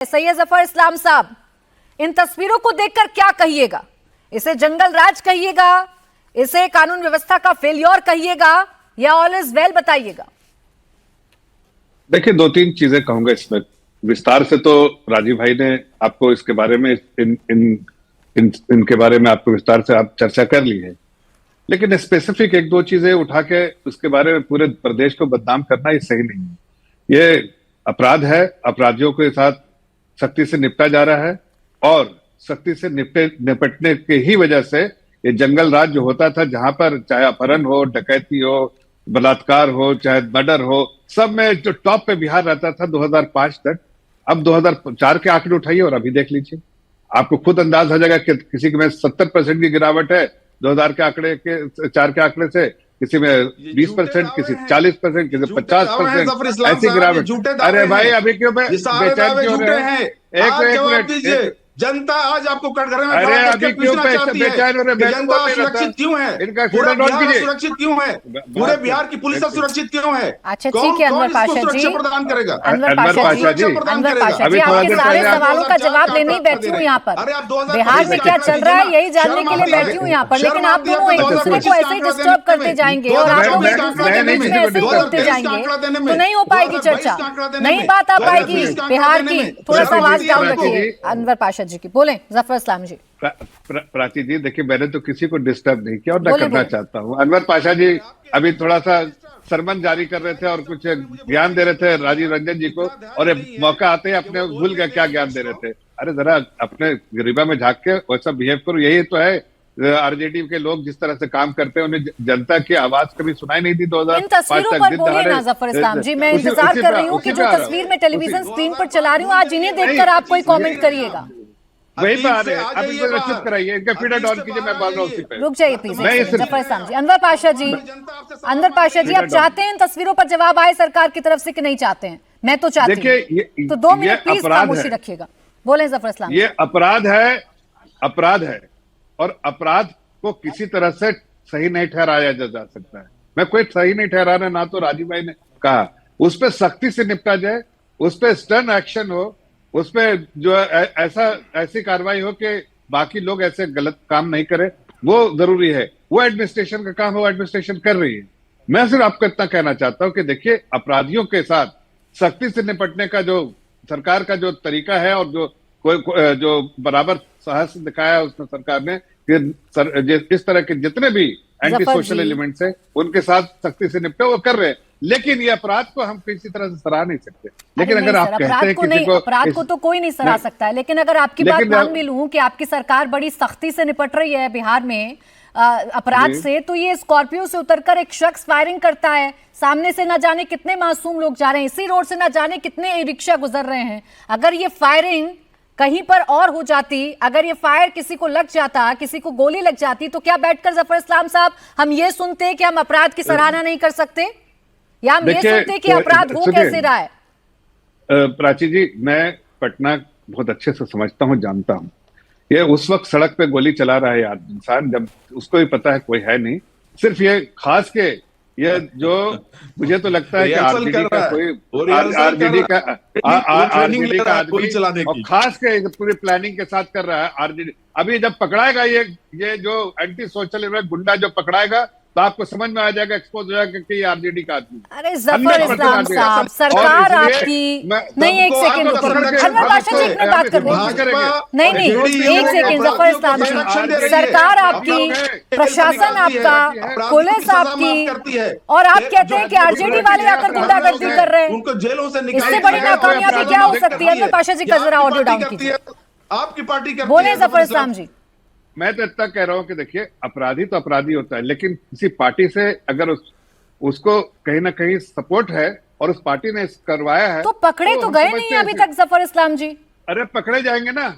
सैयद जफर इस्लाम साहब, इन तस्वीरों को देखकर क्या कहिएगा? इसे जंगल राज कहिएगा, इसे कानून व्यवस्था का फेलियर कहिएगा, या ऑल इज वेल बताइएगा? देखिए, दो तीन चीजें कहूंगा इसमें विस्तार से। तो राजीव भाई ने आपको इसके बारे में इनके बारे में आपको विस्तार से आप चर्चा कर ली है, लेकिन स्पेसिफिक एक दो चीजें उठा के उसके बारे में पूरे प्रदेश को बदनाम करना ये सही नहीं है। ये अपराध है, अपराधियों के साथ सख्ती से निपटा जा रहा है और सख्ती से निपटने के ही वजह से ये जंगल राज जो होता था, जहां पर चाहे अपहरण हो, डकैती हो, बलात्कार हो, चाहे मर्डर हो, सब में जो टॉप पे बिहार रहता था 2005 तक। अब 2004 के आंकड़े उठाइए और अभी देख लीजिए, आपको खुद अंदाज हो जाएगा कि किसी में 70% की गिरावट है 2000 के आंकड़े के 4 के आंकड़े से, किसी में 20%, किसी 40%, किसी 50%, ऐसी गिरावट। अरे भाई, अभी क्यों बेचैन क्यों रहे हैं? एक मिनट, जनता आज आपको कटघरे में अरे अभी क्यों बेचैन हो रहे? जनता सुरक्षित क्यों है? इनका पूरे बिहार सुरक्षित क्यों है? पूरे बिहार की पुलिस सुरक्षित क्यों है? अच्छा ठीक है अनवर पाशा जी, प्रदान करेगा? अनवर पाशा जी, आपके सारे सवालों का जवाब लेने ही बैठी हूँ यहाँ पर। बिहार में क्या चल रहा है यही जानने के लिए बैठी हूँ यहाँ पर, लेकिन आप दोनों एक दूसरे को ऐसे ही डिस्टर्ब करते जाएंगे और आप लोग एक दूसरे के बीच में ऐसे ही बोलते जाएंगे तो नहीं हो पाएगी चर्चा, नहीं बात आ पाएगी बिहार की। थोड़ा सा आवाज डाउन रखिए अनवर पाशा जी की। बोले जफर इस्लाम जी। प्राची जी, देखिए, मैंने तो किसी को डिस्टर्ब नहीं किया और न करना चाहता हूँ। अनवर पाशा जी अभी थोड़ा सा सरमन जारी कर रहे थे और कुछ ज्ञान दे रहे थे राजीव रंजन जी को, और मौका आते ही अपने भूल गए क्या ज्ञान दे रहे थे। अरे जरा अपने गरीबा में झांक के वैसा बिहेव करो। यही तो है आरजेडी के लोग जिस तरह से काम करते हैं, उन्हें जनता की आवाज कभी सुनाई नहीं दी 2005 तक। तस्वीरों पर बोलिए ना जफर इस्लाम जी, मैं इंतजार कर रही हूँ कि जो तस्वीर में टेलीविजन स्क्रीन पर चला रही हूँ आज इन्हें देखकर आप कोई कॉमेंट करिएगा। वही बात है, अब इनको रक्षित कराइए, इनका फीडर ऑन कीजिए। मैं बोल रहा हूँ उसी पे। रुक जाइए प्लीज जफर इस्लाम जी। अनवर पाशा जी, आप चाहते हैं इन तस्वीरों पर जवाब आए सरकार की तरफ से कि नहीं चाहते हैं? मैं तो चाहती हूँ, तो 2 मिनट प्लीज खामोशी रखिएगा। बोले जफर इस्लाम। ये अपराध है और अपराध को किसी तरह से सही नहीं ठहराया जा सकता है। मैं कोई सही नहीं ठहरा रहा, ना तो राजीव भाई ने कहा। उस पर सख्ती से निपटा जाए, उस पर स्टर्न एक्शन हो, उस पे जो ऐसी कार्रवाई हो कि बाकी लोग ऐसे गलत काम नहीं करें, वो जरूरी है। वो एडमिनिस्ट्रेशन का काम है, वो एडमिनिस्ट्रेशन कर रही है। मैं सिर्फ आपको इतना कहना चाहता हूं कि देखिए, अपराधियों के साथ सख्ती से निपटने का जो सरकार का जो तरीका है और जो बराबर साहस दिखाया है उसमें सरकार ने कि इस तरह के जितने भी एंटी सोशल एलिमेंट्स है उनके साथ सख्ती से निपटे, वो कर रहे हैं। लेकिन ये अपराध को हम किसी तरह से सराह नहीं सकते। लेकिन अगर आप कहते हैं किसी को, अपराध को तो कोई नहीं सराह सकता है, लेकिन अगर आपकी बात मान भी लूं कि आपकी सरकार बड़ी सख्ती से निपट रही है बिहार में अपराध से, तो ये स्कॉर्पियो से उतरकर एक शख्स फायरिंग करता है, सामने से न जाने कितने मासूम लोग जा रहे हैं, इसी रोड से न जाने कितने ई रिक्शा गुजर रहे हैं। अगर ये फायरिंग कहीं पर और हो जाती, अगर ये फायर किसी को लग जाता, किसी को गोली लग जाती, तो क्या बैठकर जफर इस्लाम साहब हम ये सुनते कि हम अपराध की सराहना नहीं कर सकते, या हम ये सुनते कि अपराध हो कैसे रहा है? प्राची जी, मैं पटना बहुत अच्छे से समझता हूँ, जानता हूँ। ये उस वक्त सड़क पे गोली चला रहा है इंसान जब उसको भी पता है कोई है नहीं। सिर्फ ये खास के ये जो मुझे तो लगता है कि आरजेडी का आदमी और खास के पूरी प्लानिंग के साथ कर रहा है आरजेडी। अभी जब पकड़ाएगा ये जो एंटी सोशल गुंडा जो पकड़ाएगा, तो आपको समझ में आ जाएगा, एक्सपोज हो जाएगा कि ये आरजेडी का आदमी। अरे जफर इस्लाम साहब, सरकार आपकी नहीं, एक सेकंड अनवर पाशा जी, एक मिनट बात कर रहे हैं। नहीं, एक सेकंड जफर इस्लाम जी, सरकार आपकी, प्रशासन आपका, पुलिस आपकी, और आप कहते हैं कि आरजेडी वाले आकर गुंडागर्दी कर रहे हैं। उनको जेलों से इससे बड़ी नाकामयाबी क्या हो सकती है? अनवर पाशा जी का जरा ऑडियो डाउन कीजिए। आपकी पार्टी बोले जफर इस्लाम जी। मैं तो इतना कह रहा हूं कि देखिए, अपराधी तो अपराधी होता है, लेकिन किसी पार्टी से अगर उसको कहीं ना कहीं सपोर्ट है और उस पार्टी ने करवाया है, तो पकड़े तो गए नहीं अभी तक जफर इस्लाम जी। अरे पकड़े जाएंगे ना,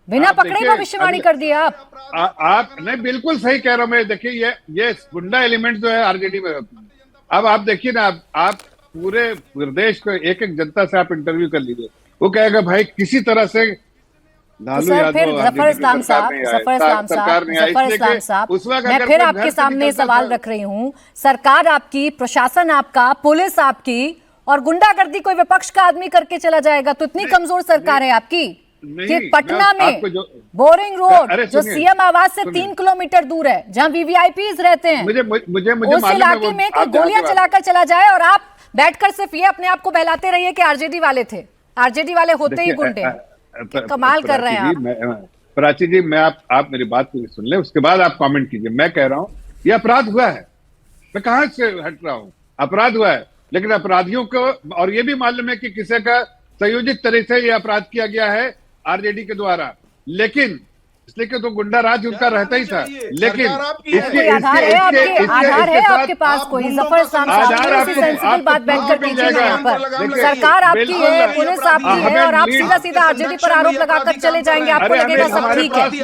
बिना पकड़े भविष्यवाणी कर दिया आप नहीं, बिल्कुल सही कह रहा हूं मैं। देखिए, ये गुंडा एलिमेंट जो है आरजेडी में होते हैं। अब आप देखिए ना, आप पूरे प्रदेश को एक जनता से आप इंटरव्यू कर लीजिए, वो कहेगा भाई किसी तरह से सर फिर जफर इस्लाम साहब, मैं फिर आपके सामने सवाल रख रही हूँ। सरकार आपकी, प्रशासन आपका, पुलिस आपकी, और गुंडागर्दी कोई विपक्ष का आदमी करके चला जाएगा। तो इतनी कमजोर सरकार है आपकी कि पटना में बोरिंग रोड जो सीएम आवास से 3 किलोमीटर दूर है, जहां वीवीआईपीज रहते हैं, उस इलाके में कोई गोलियां चलाकर चला जाए और आप बैठकर सिर्फ ये अपने आप को बहलाते रहिए कि आरजेडी वाले थे, आरजेडी वाले होते ही गुंडे। कमाल कर रहे हैं आप। प्राची जी, मैं आप मेरी बात को सुन लें, उसके बाद आप कमेंट कीजिए। मैं कह रहा हूं ये अपराध हुआ है, मैं कहां से हट रहा हूं, अपराध हुआ है, लेकिन अपराधियों को और ये भी मालूम है कि किसी का संयोजित तरीके से ये अपराध किया गया है आरजेडी के द्वारा, लेकिन इसलिए कि तो गुंडा राज उनका रहता ही था। लेकिन आधार है आपके पास कोई? जफर सेंसिबल बात बैठकर कीजिएगा यहाँ पर। सरकार आपकी है, पुलिस आपकी है और आप सीधा सीधा आरजेडी पर आरोप लगाकर चले जाएंगे, आपको लगेगा सब ठीक है।